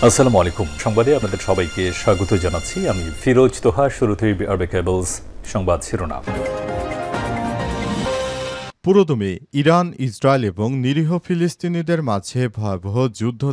আসসালামু আলাইকুম। সংবাদে আপনাদের সবাইকে স্বাগত জানাচ্ছি। আমি ফিরোজ তোহা। শুরুতেই আরবে কেবলস সংবাদ শিরোনাম। পুরোদমে ইরান, ইসরায়েল এবং নিরীহ ফিলিস্তিনিদের মাঝে ভয়াবহ যুদ্ধ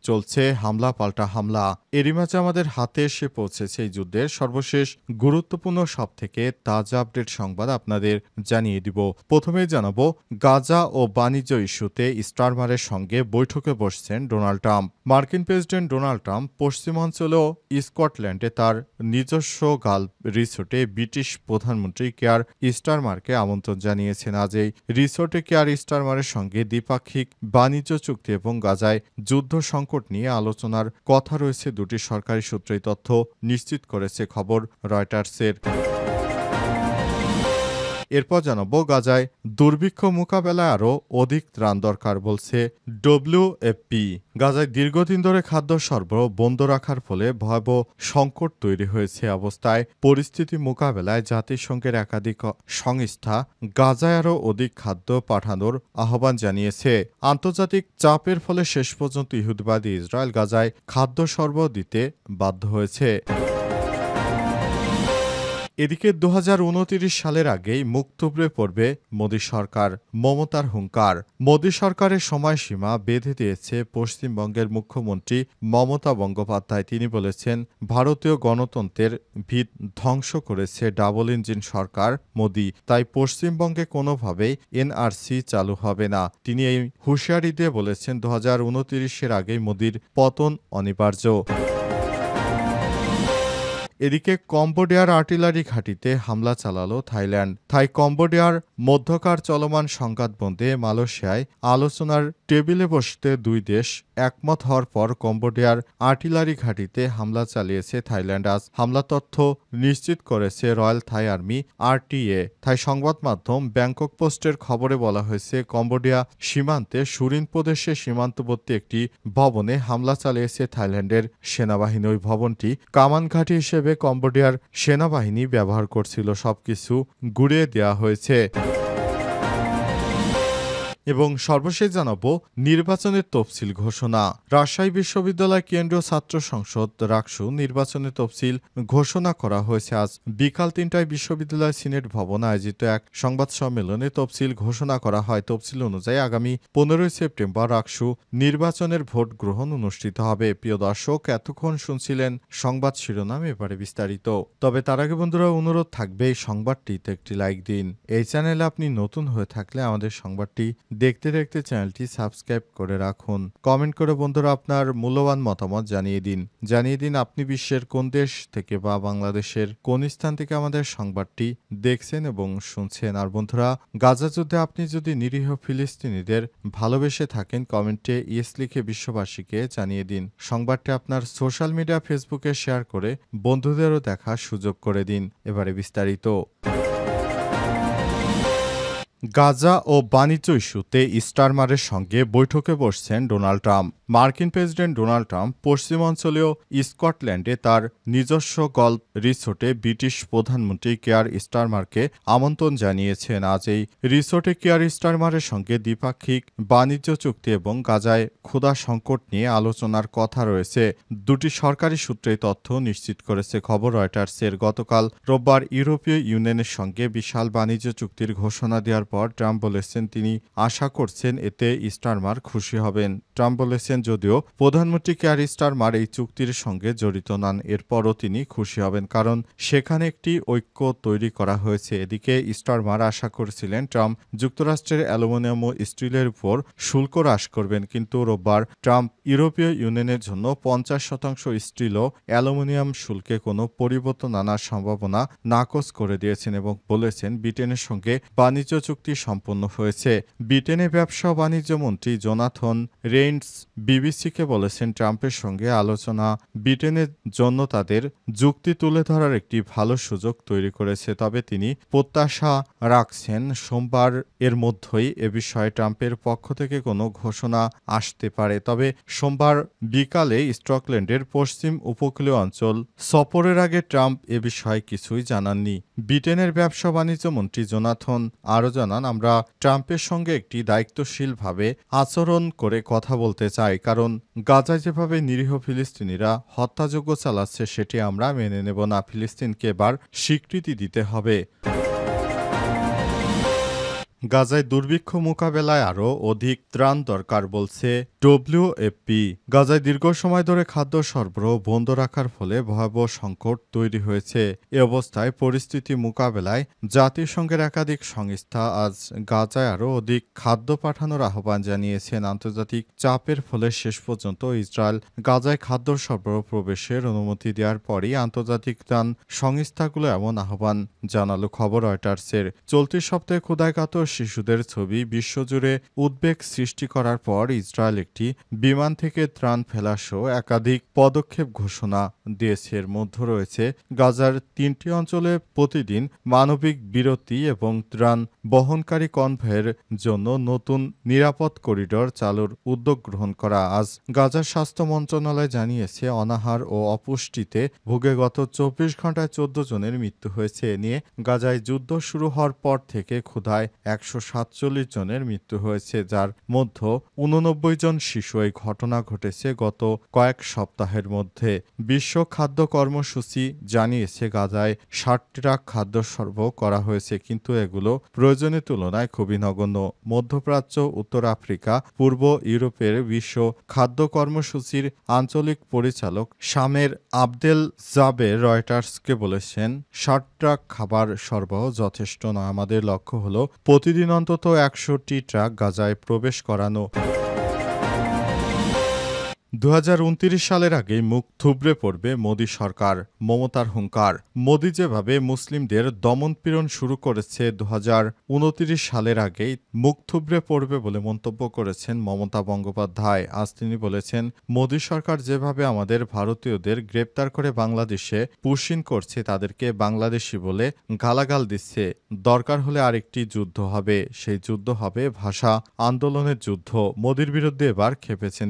চলছে হামলা পাল্টা হামলা। এরই মাঝে আমাদের হাতে এসে পৌঁছেছে এই যুদ্ধের সর্বশেষ গুরুত্বপূর্ণ সবথেকে তাজা আপডেট সংবাদ আপনাদের জানিয়ে দিব। প্রথমেই জানাবো, গাজা ও বাণিজ্য ইস্যুতে স্টারমারের সঙ্গে বৈঠকে বসছেন ডোনাল্ড ট্রাম্প। মার্কিন প্রেসিডেন্ট ডোনাল্ড ট্রাম্প পশ্চিমাঞ্চলেও স্কটল্যান্ডে তার নিজস্ব গালফ রিসোর্টে ব্রিটিশ প্রধানমন্ত্রী কেয়ার স্টারমারকে আমন্ত্রণ জানিয়েছেন। আজ এই রিসোর্টে কেয়ার স্টারমারের সঙ্গে দ্বিপাক্ষিক বাণিজ্য চুক্তি এবং গাজায় যুদ্ধ সংকট নিয়ে আলোচনার কথা রয়েছে। দুটি সরকারি সূত্রেই তথ্য নিশ্চিত করেছে খবর রয়টার্সের। এরপর জানাবো, গাজায় দুর্ভিক্ষ মোকাবেলায় আরও অধিক ত্রাণ দরকার বলছে ডব্লিউএফপি। গাজায় দীর্ঘদিন ধরে খাদ্য সরবরাহ বন্ধ রাখার ফলে ভয়াবহ সংকট তৈরি হয়েছে। অবস্থায় পরিস্থিতি মোকাবেলায় জাতিসংঘের একাধিক সংস্থা গাজায় আরও অধিক খাদ্য পাঠানোর আহ্বান জানিয়েছে। আন্তর্জাতিক চাপের ফলে শেষ পর্যন্ত ইহুদিবাদী ইসরায়েল গাজায় খাদ্য সরবরাহ দিতে বাধ্য হয়েছে। এদিকে ২০২৯ সালের আগেই মুখ থুবড়ে পড়বে মোদী সরকার। মমতার হুঙ্কার। মোদী সরকারের সময়সীমা বেঁধে দিয়েছে পশ্চিমবঙ্গের মুখ্যমন্ত্রী মমতা বন্দ্যোপাধ্যায়। তিনি বলেছেন, ভারতীয় গণতন্ত্রের ভিত ধ্বংস করেছে ডাবল ইঞ্জিন সরকার মোদী, তাই পশ্চিমবঙ্গে কোনোভাবেই এনআরসি চালু হবে না। তিনি এই হুঁশিয়ারি দিয়ে বলেছেন, ২০২৯-এর আগেই মোদীর পতন অনিবার্য। এদিকে কম্বোডিয়ার আর্টিলারি ঘাঁটিতে হামলা চালালো থাইল্যান্ড। কম্বোডিয়ার মধ্যকার চলমান সংঘাত বন্ধে মালয়েশিয়ায় আলোচনার টেবিলে বসতে দুই দেশ একমত হওয়ার পর কম্বোডিয়ার আর্টিলারি ঘাঁটিতে হামলা চালিয়েছে থাইল্যান্ড। আজ হামলা তথ্য নিশ্চিত করেছে রয়্যাল থাই আর্মি আরটিএ। থাই সংবাদ মাধ্যম ব্যাংকক পোস্টের খবরে বলা হয়েছে, কম্বোডিয়া সীমান্তে সুরিন প্রদেশে সীমান্তবর্তী একটি ভবনে হামলা চালিয়েছে থাইল্যান্ডের সেনাবাহিনী। ওই ভবনটি কামান ঘাঁটি হিসেবে কম্বোডিয়ার সেনাবাহিনী ব্যবহার করছিল। সবকিছু গুড়িয়ে দেওয়া হয়েছে। এবং সর্বশেষ জানাবো, নির্বাচনের তফসিল ঘোষণা। রাজশাহী বিশ্ববিদ্যালয় কেন্দ্রীয় ছাত্র সংসদ রাকসু নির্বাচনের তফসিল ঘোষণা করা হয়েছে। আজ বিকাল ৩টায় বিশ্ববিদ্যালয় সিনেট ভবনে আয়োজিত এক সংবাদ সম্মেলনে তফসিল ঘোষণা করা হয়। তফসিল অনুযায়ী আগামী ১৫ই সেপ্টেম্বর রাকসু নির্বাচনের ভোট গ্রহণ অনুষ্ঠিত হবে। প্রিয় দর্শক, এতক্ষণ শুনছিলেন সংবাদ শিরোনাম, এবারে বিস্তারিত। তবে তার আগে বন্ধুরা, অনুরোধ থাকবে এই সংবাদটিতে একটি লাইক দিন। এই চ্যানেলে আপনি নতুন হয়ে থাকলে আমাদের সংবাদটি দেখতে দেখতে চ্যানেলটি সাবস্ক্রাইব করে রাখুন। কমেন্ট করে বন্ধুরা আপনার মূল্যবান মতামত জানিয়ে দিন আপনি বিশ্বের কোন দেশ থেকে বা বাংলাদেশের কোন স্থান থেকে আমাদের সংবাদটি দেখছেন এবং শুনছেন। আর বন্ধুরা, গাজা যুদ্ধে আপনি যদি নিরীহ ফিলিস্তিনিদের ভালোবেসে থাকেন, কমেন্টে ইয়েস লিখে বিশ্ববাসীকে জানিয়ে দিন। সংবাদটি আপনার সোশ্যাল মিডিয়া ফেসবুকে শেয়ার করে বন্ধুদেরও দেখার সুযোগ করে দিন। এবারে বিস্তারিত। গাজা ও বাণিজ্য ইস্যুতে স্টারমারের সঙ্গে বৈঠকে বসছেন ডোনাল্ড ট্রাম্প। মার্কিন প্রেসিডেন্ট ডোনাল্ড ট্রাম্প পশ্চিমাঞ্চলীয় স্কটল্যান্ডে তার নিজস্ব গল্ফ রিসোর্টে ব্রিটিশ প্রধানমন্ত্রী কেয়ার স্টারমারকে আমন্ত্রণ জানিয়েছেন। আজ এই রিসোর্টে কেয়ার স্টারমারের সঙ্গে দ্বিপাক্ষিক বাণিজ্য চুক্তি এবং গাজায় ক্ষুধা সংকট নিয়ে আলোচনার কথা রয়েছে। দুটি সরকারি সূত্রেই তথ্য নিশ্চিত করেছে খবর রয়টার্সের। গতকাল রোববার ইউরোপীয় ইউনিয়নের সঙ্গে বিশাল বাণিজ্য চুক্তির ঘোষণা দেওয়ার পর ট্রাম্প বলেছেন, তিনি আশা করছেন এতে স্টারমার খুশি হবেন। ট্রাম্প বলেছেন, যদিও প্রধানমন্ত্রী কেয়ার স্টারমার এই চুক্তির সঙ্গে জড়িত নন, এরপরও তিনি খুশি হবেন, কারণ সেখানে একটি ঐক্য তৈরি করা হয়েছে। এদিকে স্টারমার আশা করেছিলেন ট্রাম্প যুক্তরাষ্ট্রের অ্যালুমিনিয়াম ও স্টিলের উপর শুল্ক হ্রাস করবেন, কিন্তু রোববার ট্রাম্প ইউরোপীয় ইউনিয়নের জন্য ৫০% স্টিল ও অ্যালুমিনিয়াম শুল্কে কোনো পরিবর্তন আনার সম্ভাবনা নাকচ করে দিয়েছেন এবং বলেছেন, ব্রিটেনের সঙ্গে বাণিজ্য চুক্তি সম্পন্ন হয়েছে। ব্রিটেনের ব্যবসা ও বাণিজ্য মন্ত্রী জোনাথন রেইন্স বিবিসিকে বলেছেন, ট্রাম্পের সঙ্গে আলোচনা ব্রিটেনের জন্য তাদের যুক্তি তুলে ধরার একটি ভালো সুযোগ তৈরি করেছে। তবে তিনি প্রত্যাশা রাখছেন সোমবার এর মধ্যেই এ বিষয়ে ট্রাম্পের পক্ষ থেকে কোনো ঘোষণা আসতে পারে। তবে সোমবার বিকালে স্কটল্যান্ডের পশ্চিম উপকূলীয় অঞ্চল সফরের আগে ট্রাম্প এ বিষয়ে কিছুই জানাননি। ব্রিটেনের ব্যবসা বাণিজ্য মন্ত্রী জোনাথন আরও জানান, জানান, আমরা ট্রাম্পের সঙ্গে একটি দায়িত্বশীলভাবে আচরণ করে কথা বলতে চাই, কারণ গাজায় যেভাবে নিরীহ ফিলিস্তিনিরা হত্যাযজ্ঞ চালাচ্ছে সেটি আমরা মেনে নেব না। ফিলিস্তিনকে এবার স্বীকৃতি দিতে হবে। গাজায় দুর্ভিক্ষ মোকাবেলায় আরও অধিক ত্রাণ দরকার বলছে ডব্লিউএফপি। গাজায় দীর্ঘ সময় ধরে খাদ্য সরবরাহ বন্ধ রাখার ফলে ভয়াবহ সংকট তৈরি হয়েছে। এ অবস্থায় পরিস্থিতি মোকাবেলায় জাতিসংঘের একাধিক সংস্থা আজ গাজায় আরও অধিক খাদ্য পাঠানোর আহ্বান জানিয়েছেন। আন্তর্জাতিক চাপের ফলে শেষ পর্যন্ত ইসরায়েল গাজায় খাদ্য সরবরাহ প্রবেশের অনুমতি দেওয়ার পরই আন্তর্জাতিক ত্রাণ সংস্থাগুলো এমন আহ্বান জানালো। খবর রয়টার্সের। চলতি সপ্তাহে ক্ষুধায় শিশুদের ছবি বিশ্বজুড়ে উদ্বেগ সৃষ্টি করার পর ইসরায়েল একটি বিমান থেকে ত্রাণ ফেলাসহ একাধিক পদক্ষেপ ঘোষণা দিয়েছে। এর মধ্যে রয়েছে গাজার 3টি অঞ্চলে প্রতিদিন মানবিক বিরতি এবং ত্রাণ বহনকারী কনভয়ের জন্য নতুন নিরাপদ করিডর চালুর উদ্যোগ গ্রহণ করা। আজ গাজার স্বাস্থ্য মন্ত্রণালয় জানিয়েছে, অনাহার ও অপুষ্টিতে ভুগে গত 24 ঘন্টায় 14 জনের মৃত্যু হয়েছে। এ নিয়ে গাজায় যুদ্ধ শুরু হওয়ার পর থেকে ক্ষুধায় 147 জনের মৃত্যু হয়েছে, যার মধ্যে 89 জন শিশু। এই ঘটনা ঘটেছে গত কয়েক সপ্তাহের মধ্যে। বিশ্ব খাদ্য কর্মসূচি জানিয়েছে, গাজায় 60 ট্রাক খাদ্য সরবরাহ করা হয়েছে, কিন্তু এগুলো প্রয়োজনের তুলনায় খুবই নগণ্য। মধ্যপ্রাচ্য, উত্তর আফ্রিকা, পূর্ব ইউরোপের বিশ্ব খাদ্য কর্মসূচির আঞ্চলিক পরিচালক শামের আবদেল জাবের রয়টার্সকে বলেছেন, 60 ট্রাক খাবার সরবরাহ যথেষ্ট নয়। আমাদের লক্ষ্য হলো প্রতিদিন অন্তত 100টি ট্রাক গাজায় প্রবেশ করানো। 2029 সালের আগেই মুখ থুবড়ে পড়বে মোদি সরকার, মমতার হুঙ্কার। মোদি যেভাবে মুসলিমদের দমনপীড়ন শুরু করেছে 2029 সালের আগেই মুখ থুবড়ে পড়বে বলে মন্তব্য করেছেন মমতা বন্দ্যোপাধ্যায়। আজ তিনি বলেছেন, মোদি সরকার যেভাবে আমাদের ভারতীয়দের গ্রেপ্তার করে বাংলাদেশে পুশিন করছে, তাদেরকে বাংলাদেশি বলে গালাগাল দিচ্ছে, দরকার হলে আরেকটি যুদ্ধ হবে, সেই যুদ্ধ হবে ভাষা আন্দোলনের যুদ্ধ। মোদির বিরুদ্ধে এবার খেপেছেন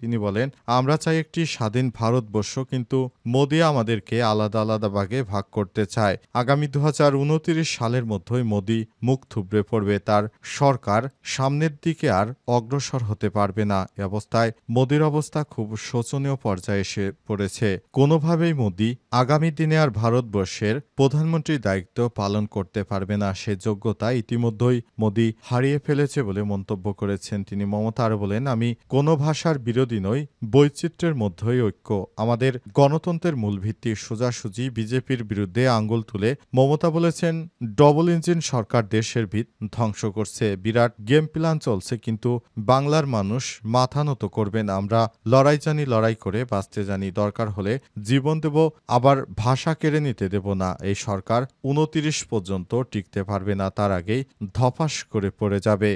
তিনি বলেন, আমরা চাই একটি স্বাধীন ভারতবর্ষ, কিন্তু মোদি আমাদেরকে আলাদা আলাদা ভাগে ভাগ করতে চায়। আগামী 2029 সালের মধ্যেই মোদি মুখ থুবড়ে পড়বে, তার সরকার সামনের দিকে আর অগ্রসর হতে পারবে না। এ অবস্থায় মোদির অবস্থা খুব শোচনীয় পর্যায়ে এসে পড়েছে। কোনোভাবেই মোদি আগামী দিনে আর ভারতবর্ষের প্রধানমন্ত্রীর দায়িত্ব পালন করতে পারবে না, সে যোগ্যতা ইতিমধ্যেই মোদি হারিয়ে ফেলেছে বলে মন্তব্য করেছেন তিনি। মমতা আরও বলেন, আমি কোনো ভাষার বিরোধী নই, বৈচিত্র্যের মধ্যেই ঐক্য আমাদের গণতন্ত্রের মূল ভিত্তি। সোজাসুজি বিজেপির বিরুদ্ধে আঙ্গুল তুলে মমতা বলেছেন, ডবল ইঞ্জিন সরকার দেশের ভিত ধ্বংস করছে, বিরাট গেম প্ল্যান চলছে, কিন্তু বাংলার মানুষ মাথা নত করবেন। আমরা লড়াই জানি, লড়াই করে বাঁচতে জানি, দরকার হলে জীবন দেব, আবার ভাষা কেড়ে নিতে দেব না। এই সরকার 29 পর্যন্ত টিকতে পারবে না, তার আগেই ধপাস করে পড়ে যাবে।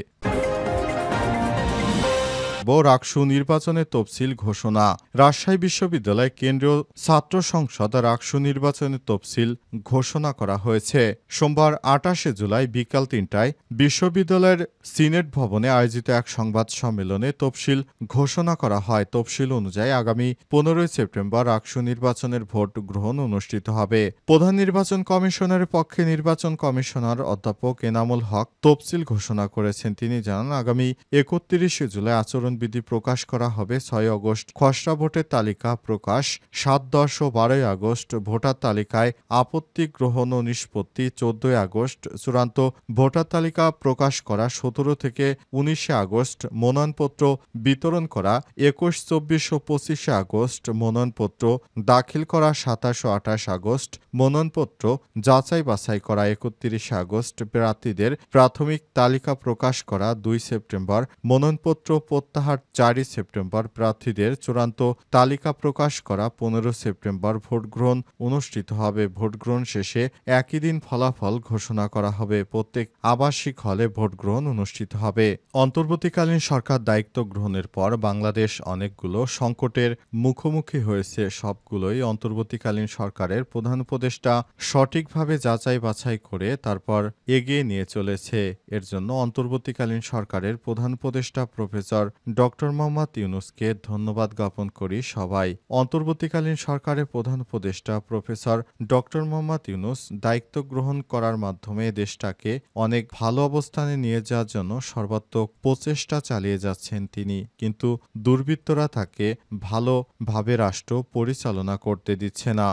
রাকসু নির্বাচনের তফসিল ঘোষণা। রাজশাহী বিশ্ববিদ্যালয় কেন্দ্রীয় ছাত্র সংসদ রাকসু নির্বাচনের তফসিল ঘোষণা করা হয়েছে। সোমবার 28 জুলাই বিকাল 3টায় বিশ্ববিদ্যালয়ের সিনেট ভবনে আয়োজিত এক সংবাদ সম্মেলনে তফসিল ঘোষণা করা হয়। তফসিল অনুযায়ী আগামী 15 সেপ্টেম্বর রাকসু নির্বাচনের ভোট গ্রহণ অনুষ্ঠিত হবে। প্রধান নির্বাচন কমিশনের পক্ষে নির্বাচন কমিশনার অধ্যাপক এনামুল হক তফসিল ঘোষণা করেছেন। তিনি জানান, আগামী 31 জুলাই আচরণবিধি প্রকাশ করা হবে। 6 আগস্ট খসড়া ভোটের তালিকা প্রকাশ, 7, 10 ও 12 আগস্ট ভোটার তালিকায় আপত্তি গ্রহণ ও নিষ্পত্তি, 14 আগস্ট চূড়ান্ত ভোটার তালিকা প্রকাশ করা, 17 থেকে 19 আগস্ট মনোনয়নপত্র বিতরণ করা, 21, 24 ও 25 আগস্ট মনোনয়নপত্র দাখিল করা, 27 ও 28 আগস্ট মনোনয়নপত্র যাচাই বাছাই করা, 31 আগস্ট প্রার্থীদের প্রাথমিক তালিকা প্রকাশ করা, 2 সেপ্টেম্বর মনোনয়নপত্র প্রত্যাহার, 4 সেপ্টেম্বর প্রার্থীদের চূড়ান্ত তালিকা প্রকাশ করা, 15 সেপ্টেম্বর ভোটগ্রহণ অনুষ্ঠিত হবে। ভোটগ্রহণ শেষে একই দিন ফলাফল ঘোষণা করা হবে। প্রত্যেক আবাসিক হলে ভোটগ্রহণ অনুষ্ঠিত হবে। অন্তর্বর্তীকালীন সরকার দায়িত্ব গ্রহণের পর বাংলাদেশ অনেকগুলো সংকটের মুখোমুখি হয়েছে। সবগুলোই অন্তর্বর্তীকালীন সরকারের প্রধান উপদেষ্টা সঠিকভাবে যাচাই বাছাই করে তারপর এগিয়ে নিয়ে চলেছে। এর জন্য অন্তর্বর্তীকালীন সরকারের প্রধান উপদেষ্টা প্রফেসর ডক্টর মোহাম্মদ ইউনূসকে ধন্যবাদ জ্ঞাপন করি সবাই। অন্তর্বর্তীকালীন সরকারের প্রধান উপদেষ্টা প্রফেসর ডক্টর মোহাম্মদ ইউনূস দায়িত্ব গ্রহণ করার মাধ্যমে দেশটাকে অনেক ভালো অবস্থানে নিয়ে যাওয়ার জন্য সর্বাত্মক প্রচেষ্টা চালিয়ে যাচ্ছেন তিনি, কিন্তু দুর্বৃত্তরা তাকে ভালোভাবে রাষ্ট্র পরিচালনা করতে দিচ্ছে না।